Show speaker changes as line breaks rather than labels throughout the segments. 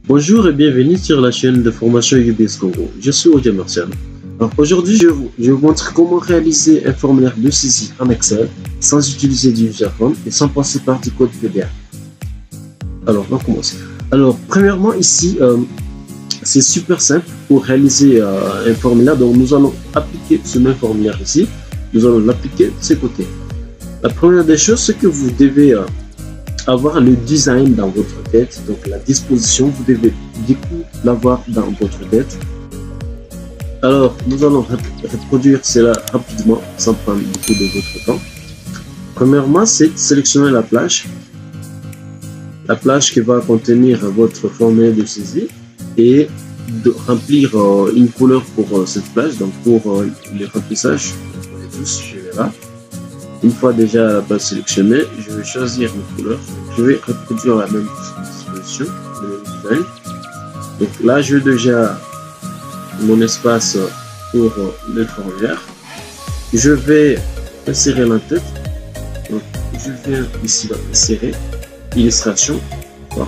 Bonjour et bienvenue sur la chaîne de formation UBS Congo. Je suis Odia Martial. Alors aujourd'hui, je vous montre comment réaliser un formulaire de saisie en Excel sans utiliser du user form et sans passer par du code PDF. Alors, on commence. Alors, premièrement, ici, c'est super simple pour réaliser un formulaire. Donc, nous allons appliquer ce même formulaire ici. Nous allons l'appliquer de ce côté. La première des choses, c'est que vous devez avoir le design dans votre tête, donc la disposition, vous devez du coup l'avoir dans votre tête. Alors, nous allons reproduire cela rapidement sans prendre beaucoup de votre temps. Premièrement, c'est sélectionner la plage qui va contenir votre formulaire de saisie et de remplir une couleur pour cette plage. Donc, pour le remplissage, vous connaissez tous, je vais là. Une fois déjà la plage sélectionnée, je vais choisir une couleur. Je vais reproduire la même disposition, le même design. Donc là, j'ai déjà mon espace pour le formulaire. Je vais insérer la tête. Donc, je viens ici insérer illustration. Bon.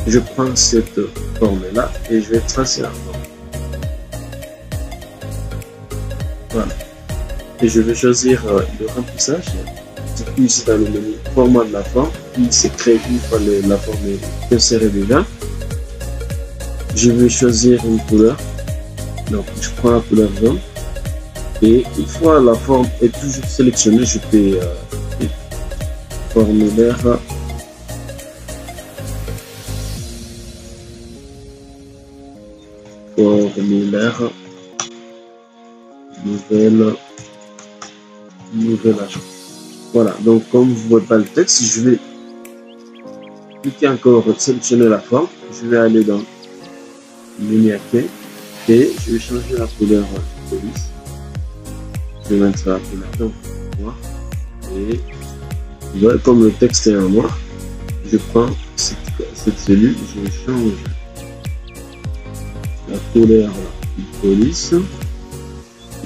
Je prends cette forme-là et je vais tracer la forme. Voilà. Et je vais choisir le remplissage. Du ici dans le menu format de la forme, il se crée une fois la forme est insérée déjà. Je vais choisir une couleur. Donc je prends la couleur jaune. Et une fois la forme est toujours sélectionnée, je peux formulaire nouvel agent. Voilà, donc comme vous voyez pas le texte, je vais cliquer encore, sélectionner la forme, je vais aller dans menu accueil et je vais changer la couleur police. Je vais mettre la couleur noir et vous voyez comme le texte est en noir, je prends cette cellule, je change la couleur police,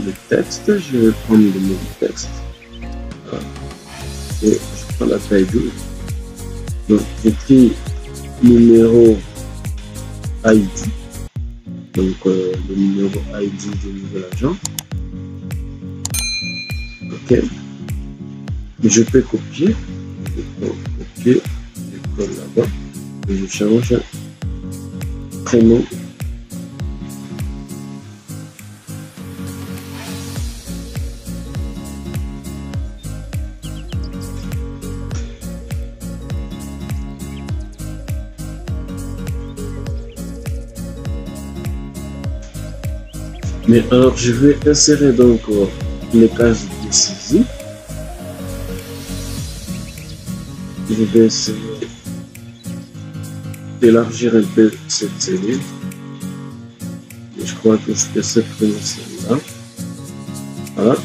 le texte, je vais prendre le mot texte. Voilà. Et je prends la taille 12. Donc j'écris numéro ID. Donc le numéro ID du nouvel agent. Ok. Et je peux copier. Je peux copier. Je colle là-bas. Et je change prénom. Mais alors, je vais insérer donc les cases de saisie. Je vais essayer d'élargir un peu cette cellule. Et je crois que je peux supprimer celle-là. Voilà.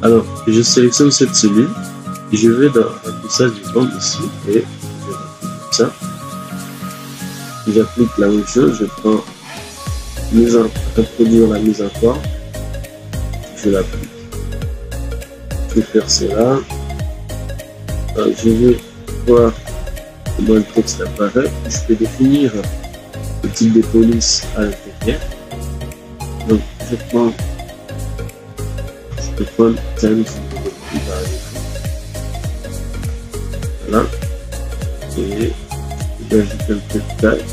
Alors, je sélectionne cette cellule. Et je vais dans le remplissage du forme ici. Et ça. J'applique la même chose, je prends reproduire la mise en forme, je l'applique. Je vais faire cela. Je vais voir comment le texte apparaît. Je peux définir le type de police à l'intérieur. Donc je peux prendre Times voilà. Et j'ajoute un peu de taille.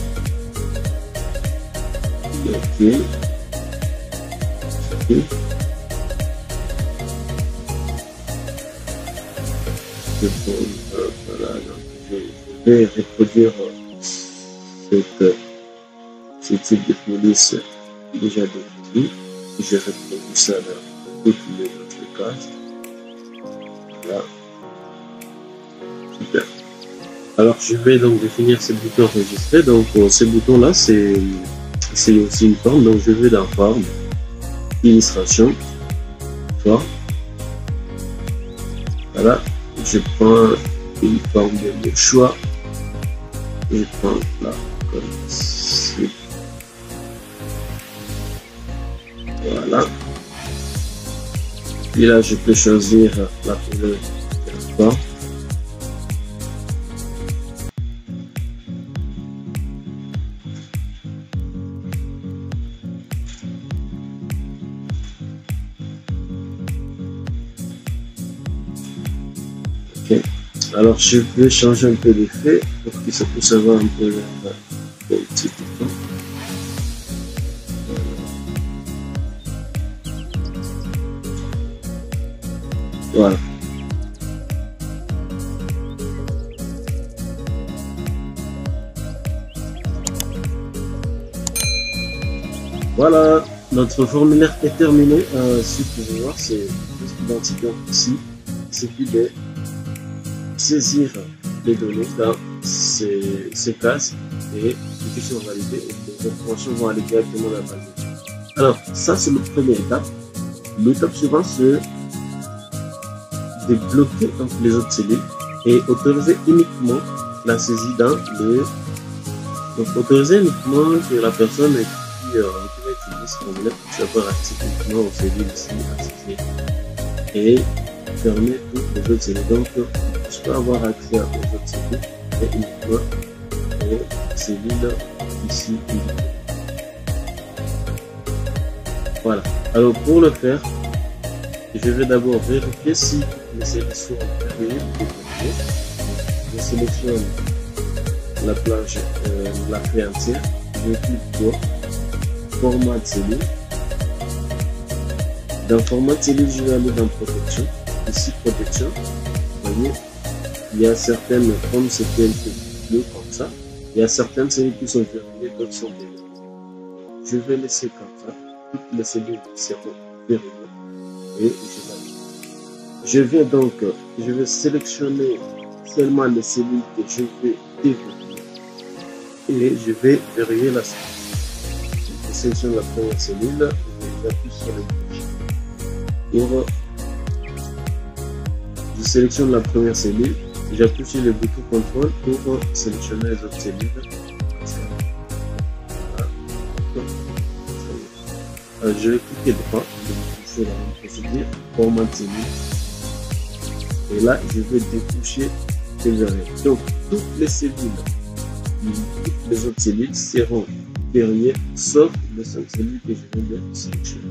Ok. Voilà, donc je vais reproduire ce type de police déjà défini. Je reproduis ça dans toutes les autres cases. Voilà. Super. Alors je vais donc définir ce bouton enregistré. Donc ce bouton là c'est aussi une forme. Donc je vais dans forme, illustration, forme. Voilà, je prends une forme de choix. Je prends là comme ceci. Voilà. Et là, je peux choisir la couleur territoire. Ok. Alors, je vais changer un peu d'effet pour que ça puisse avoir un peu la politique. Voilà. Voilà, notre formulaire est terminé. Ce que vous pouvez voir, c'est identique ici. Il suffit de saisir les données dans ces cases et cliquer sur valider et les informations vont aller directement dans la base de données. Alors, ça c'est la première étape. L'étape suivante, c'est de bloquer les autres cellules et autoriser uniquement la saisie dans le... Donc, autoriser uniquement que la personne qui va utiliser ce formulaire puisse avoir accès uniquement aux cellules ici associées et fermer toutes les autres cellules. Donc, je peux avoir accès aux autres cellules et uniquement aux cellules ici uniquement. Voilà. Alors, pour le faire, je vais d'abord vérifier si les cellules sont verrouillées. Je sélectionne la plage, la feuille entière. Je clique sur format de cellule. Dans format de cellule, je vais aller dans protection. Ici, protection. Vous voyez, il y a certaines, comme c'était un peu bleu comme ça, il y a certaines cellules qui sont verrouillées, d'autres sont verrouillées. Je vais laisser comme ça. Toutes les cellules seront verrouillées. Et je vais donc, je vais sélectionner seulement les cellules que je vais déverrouiller et je vais verrouiller la cellule. Je sélectionne la première cellule, j'appuie sur le bouton. Je sélectionne la première cellule, j'appuie sur le bouton contrôle pour sélectionner les autres cellules. Je vais cliquer droit, je vais la même procédure, format de cellule. Et là, je vais déboucher ces verrouilles. Donc, toutes les cellules, toutes les autres cellules seront verrouillées, sauf les 5 cellules que je viens de sélectionner.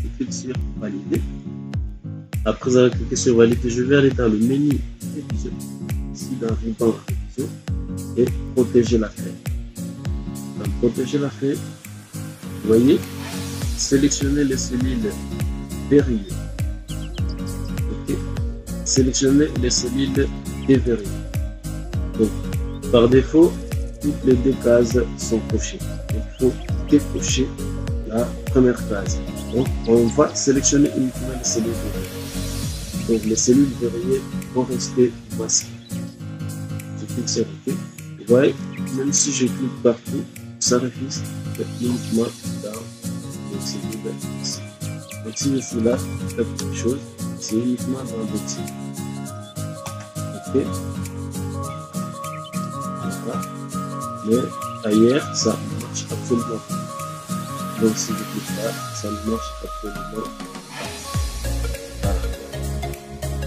Je clique sur valider. Après avoir cliqué sur valider, je vais aller dans le menu révision, ici dans le ruban révision, et protéger la feuille. Dans protéger la feuille, vous voyez, sélectionnez les cellules verrouillées. Ok. Sélectionnez les cellules déverrouillées. Donc, par défaut, toutes les deux cases sont cochées. Il faut décocher la première case. Donc, on va sélectionner uniquement les cellules verrouillées. Donc, les cellules verrouillées vont rester masquées. Je clique sur OK. Vous voyez, même si je clique partout, ça refuse uniquement dans les cellules ici. Donc, si je suis là, je fais quelque chose, c'est uniquement dans le cellules. Ok. Voilà. Mais ailleurs, ça ne marche absolument pas. Donc, si je clique là, ça ne marche absolument pas. Voilà.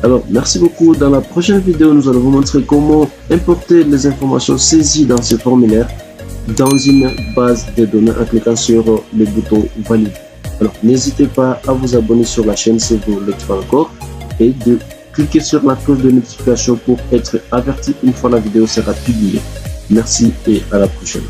Alors, merci beaucoup. Dans la prochaine vidéo, nous allons vous montrer comment importer les informations saisies dans ce formulaire dans une base de données en cliquant sur le bouton valider. Alors, n'hésitez pas à vous abonner sur la chaîne si vous ne l'êtes pas encore et de cliquer sur la cloche de notification pour être averti une fois la vidéo sera publiée. Merci et à la prochaine.